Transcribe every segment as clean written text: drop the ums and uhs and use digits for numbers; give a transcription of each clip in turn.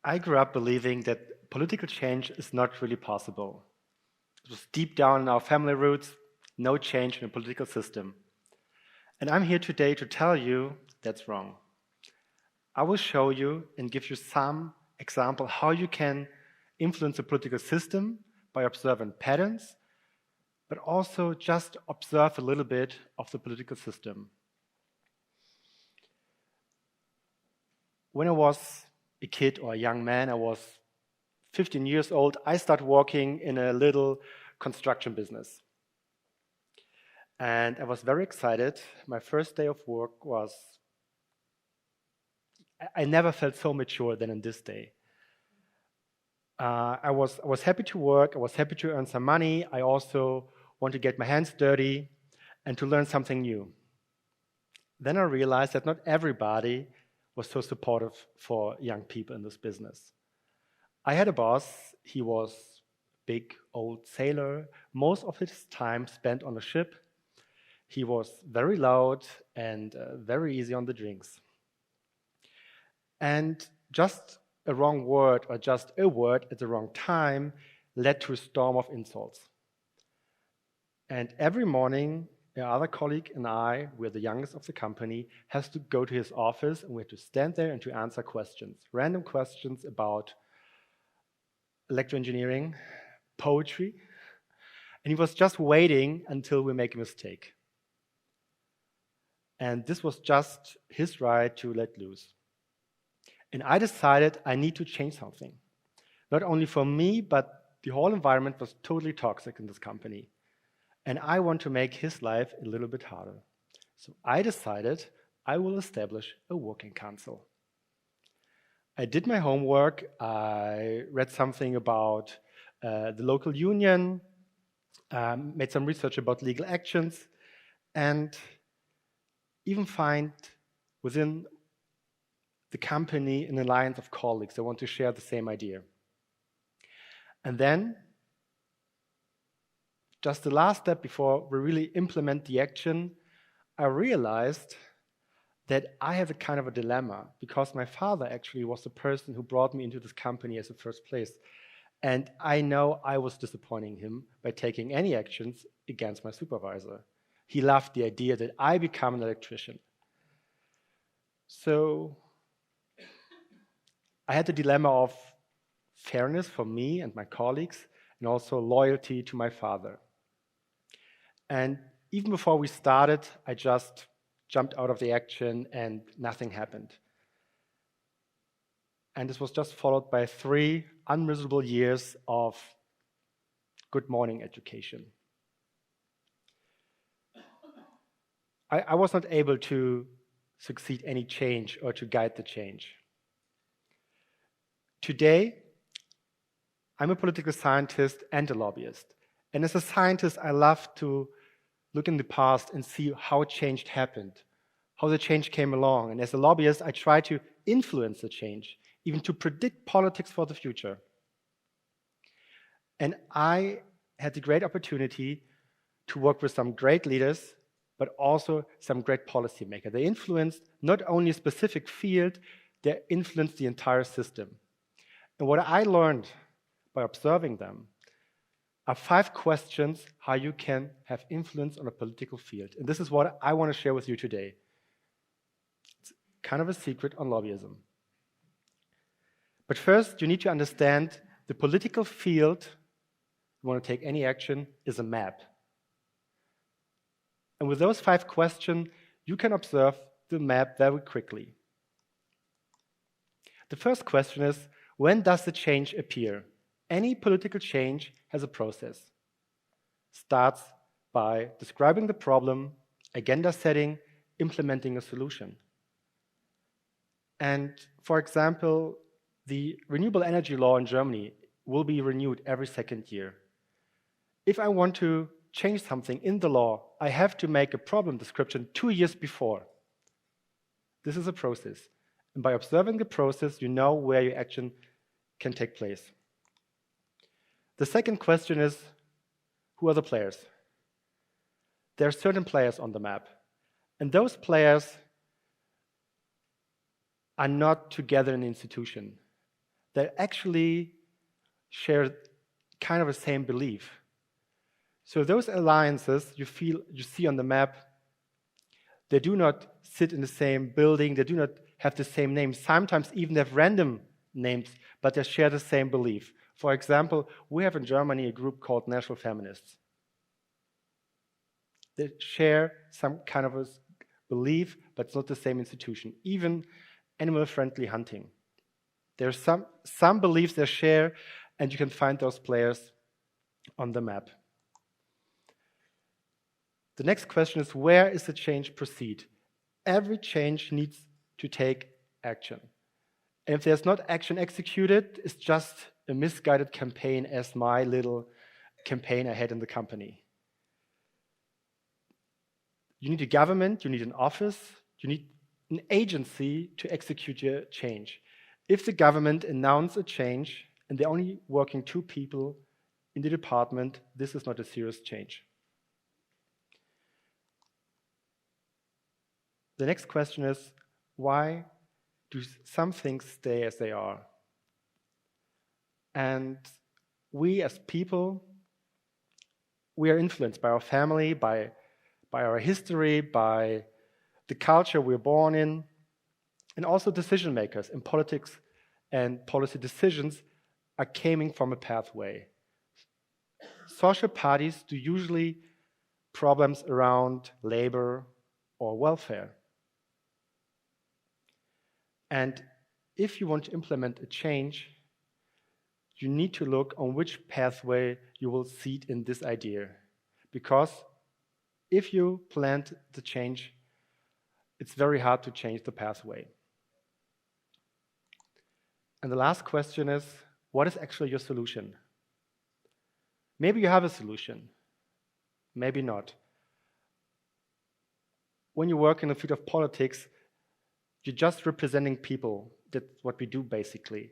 I grew up believing that political change is not really possible. It was deep down in our family roots, no change in the political system. And I'm here today to tell you that's wrong. I will show you and give you some example how you can influence the political system by observing patterns, but also just observe a little bit of the political system. When I was a kid or a young man, I was 15 years old, I started working in a little construction business. And I was very excited. My first day of work was, I never felt so mature than on this day. I was happy to work, I was happy to earn some money. I also want to get my hands dirty and to learn something new. Then I realized that not everybody was so supportive for young people in this business. I had a boss, he was a big old sailor, most of his time spent on a ship. He was very loud and very easy on the drinks. And just a wrong word or just a word at the wrong time led to a storm of insults. And every morning, the other colleague and I, we're the youngest of the company, has to go to his office and we have to stand there and to answer questions, random questions about electroengineering, poetry, and he was just waiting until we make a mistake. And this was just his right to let loose. And I decided I need to change something. Not only for me, but the whole environment was totally toxic in this company. And I want to make his life a little bit harder. So I decided I will establish a working council. I did my homework. I read something about the local union, made some research about legal actions, and even find within the company an alliance of colleagues that want to share the same idea. And then, just the last step before we really implement the action, I realized that I have a kind of a dilemma because my father actually was the person who brought me into this company as the first place. And I know I was disappointing him by taking any actions against my supervisor. He loved the idea that I become an electrician. So I had the dilemma of fairness for me and my colleagues and also loyalty to my father. And even before we started, I just jumped out of the action and nothing happened. And this was just followed by 3 unmiserable years of good morning education. I was not able to succeed any change or to guide the change. Today, I'm a political scientist and a lobbyist. And as a scientist, I love to look in the past and see how change happened, how the change came along. And as a lobbyist, I try to influence the change, even to predict politics for the future. And I had the great opportunity to work with some great leaders, but also some great policymakers. They influenced not only a specific field, they influenced the entire system. And what I learned by observing them are 5 questions how you can have influence on a political field. And this is what I want to share with you today. It's kind of a secret on lobbyism. But first, you need to understand the political field, you want to take any action, is a map. And with those 5 questions, you can observe the map very quickly. The first question is, when does the change appear? Any political change has a process. Starts by describing the problem, agenda setting, implementing a solution. And for example, the renewable energy law in Germany will be renewed every 2nd year. If I want to change something in the law, I have to make a problem description 2 years before. This is a process. And by observing the process, you know where your action can take place. The second question is, who are the players? There are certain players on the map. And those players are not together in an institution. they actually share kind of the same belief. So those alliances you see on the map, they do not sit in the same building, they do not have the same names, sometimes even have random names, but they share the same belief. For example, we have in Germany a group called National Feminists. They share some kind of a belief, but it's not the same institution. Even animal-friendly hunting. There's some beliefs they share, and you can find those players on the map. The next question is, where is the change proceed? Every change needs to take action. And if there's not action executed, it's just a misguided campaign, as my little campaign I had in the company. You need a government, you need an office, you need an agency to execute your change. If the government announces a change and they're only working 2 people in the department, this is not a serious change. The next question is, why do some things stay as they are? And we as people, we are influenced by our family, by our history, by the culture we're born in, and also decision makers in politics and policy decisions are coming from a pathway. Social parties do usually problems around labor or welfare. And if you want to implement a change, you need to look on which pathway you will seed in this idea. Because if you plant the change, it's very hard to change the pathway. And the last question is, what is actually your solution? Maybe you have a solution, maybe not. When you work in the field of politics, you're just representing people. That's what we do basically.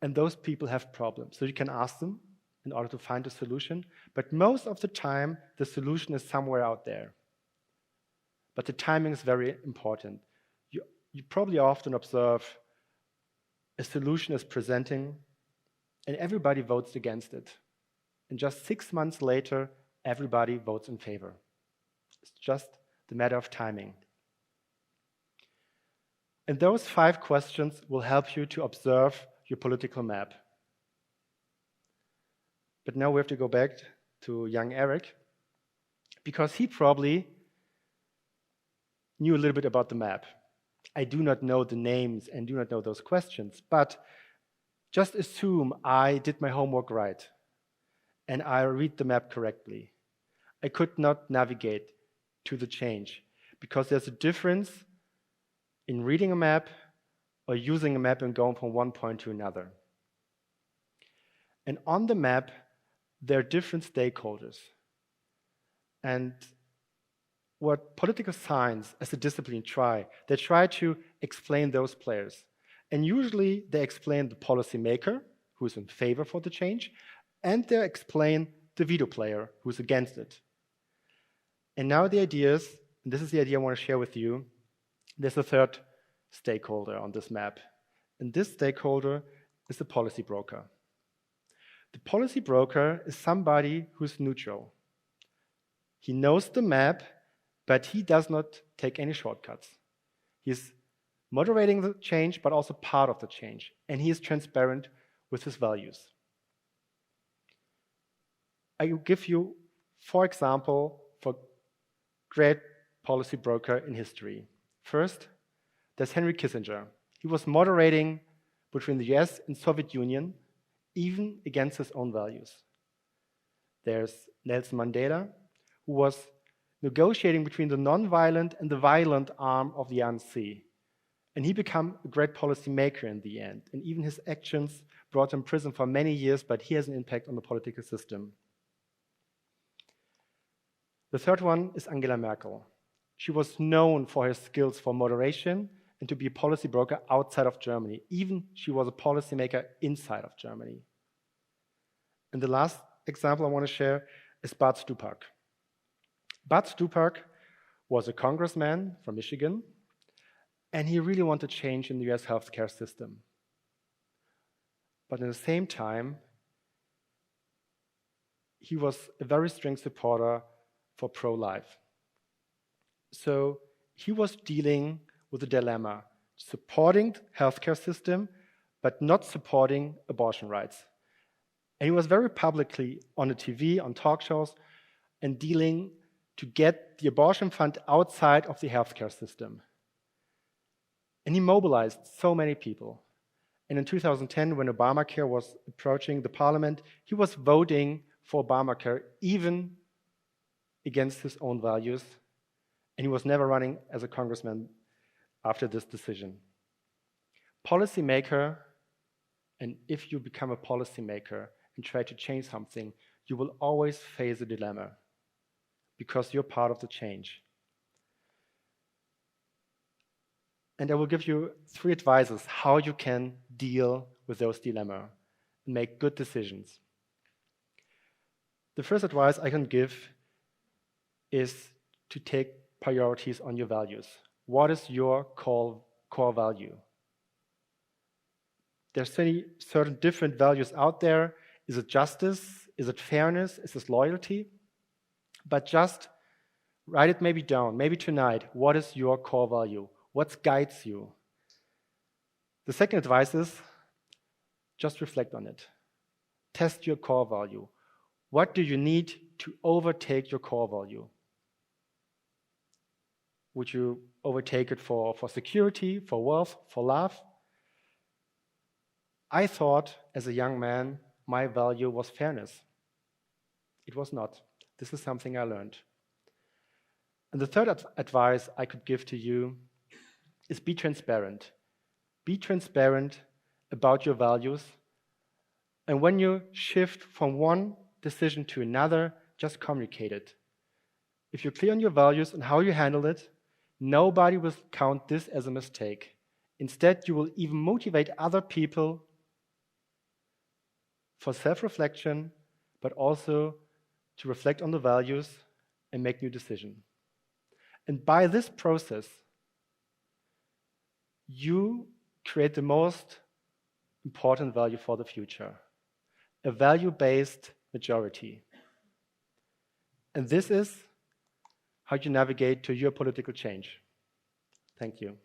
And those people have problems. So you can ask them in order to find a solution. But most of the time, the solution is somewhere out there. But the timing is very important. You probably often observe a solution is presenting and everybody votes against it. And just 6 months later, everybody votes in favor. It's just the matter of timing. And those 5 questions will help you to observe your political map. But now we have to go back to young Eric, because he probably knew a little bit about the map. I do not know the names and do not know those questions, but just assume I did my homework right and I read the map correctly. I could not navigate to the change because there's a difference in reading a map or using a map and going from one point to another. And on the map, there are different stakeholders. And what political science as a discipline they try to explain those players. And usually they explain the policymaker, who's in favor for the change, and they explain the veto player, who's against it. And now the idea is, and this is the idea I want to share with you, there's a third stakeholder on this map. And this stakeholder is the policy broker. The policy broker is somebody who's neutral. He knows the map, but he does not take any shortcuts. He's moderating the change, but also part of the change. And he is transparent with his values. I will give you 4 examples for great policy broker in history. First, there's Henry Kissinger. He was moderating between the US and Soviet Union, even against his own values. There's Nelson Mandela, who was negotiating between the non-violent and the violent arm of the ANC. And he became a great policy maker in the end. And even his actions brought him to prison for many years, but he has an impact on the political system. The third one is Angela Merkel. She was known for her skills for moderation and to be a policy broker outside of Germany. Even she was a policymaker inside of Germany. And the last example I want to share is Bart Stupak. Bart Stupak was a congressman from Michigan, and he really wanted change in the US healthcare system. but at the same time, he was a very strong supporter for pro-life. So he was dealing with a dilemma, supporting the healthcare system, but not supporting abortion rights. And he was very publicly on the TV, on talk shows, and dealing to get the abortion fund outside of the healthcare system. And he mobilized so many people. And in 2010, when Obamacare was approaching the parliament, he was voting for Obamacare, even against his own values. And he was never running as a congressman after this decision. Policymaker, and if you become a policymaker and try to change something, you will always face a dilemma because you're part of the change. And I will give you 3 advices how you can deal with those dilemmas and make good decisions. The first advice I can give is to take priorities on your values. What is your core value? There's certain different values out there. Is it justice? Is it fairness? Is it loyalty? But just write it maybe down, maybe tonight. What is your core value? What guides you? The second advice is just reflect on it. Test your core value. What do you need to overtake your core value? Would you overtake it for security, for wealth, for love? I thought as a young man, my value was fairness. It was not. This is something I learned. And the third advice I could give to you is be transparent. Be transparent about your values. And when you shift from one decision to another, just communicate it. If you're clear on your values and how you handle it, nobody will count this as a mistake. Instead, you will even motivate other people for self-reflection, but also to reflect on the values and make new decisions. And by this process, you create the most important value for the future, a value-based majority. And this is how you navigate to your political change. Thank you.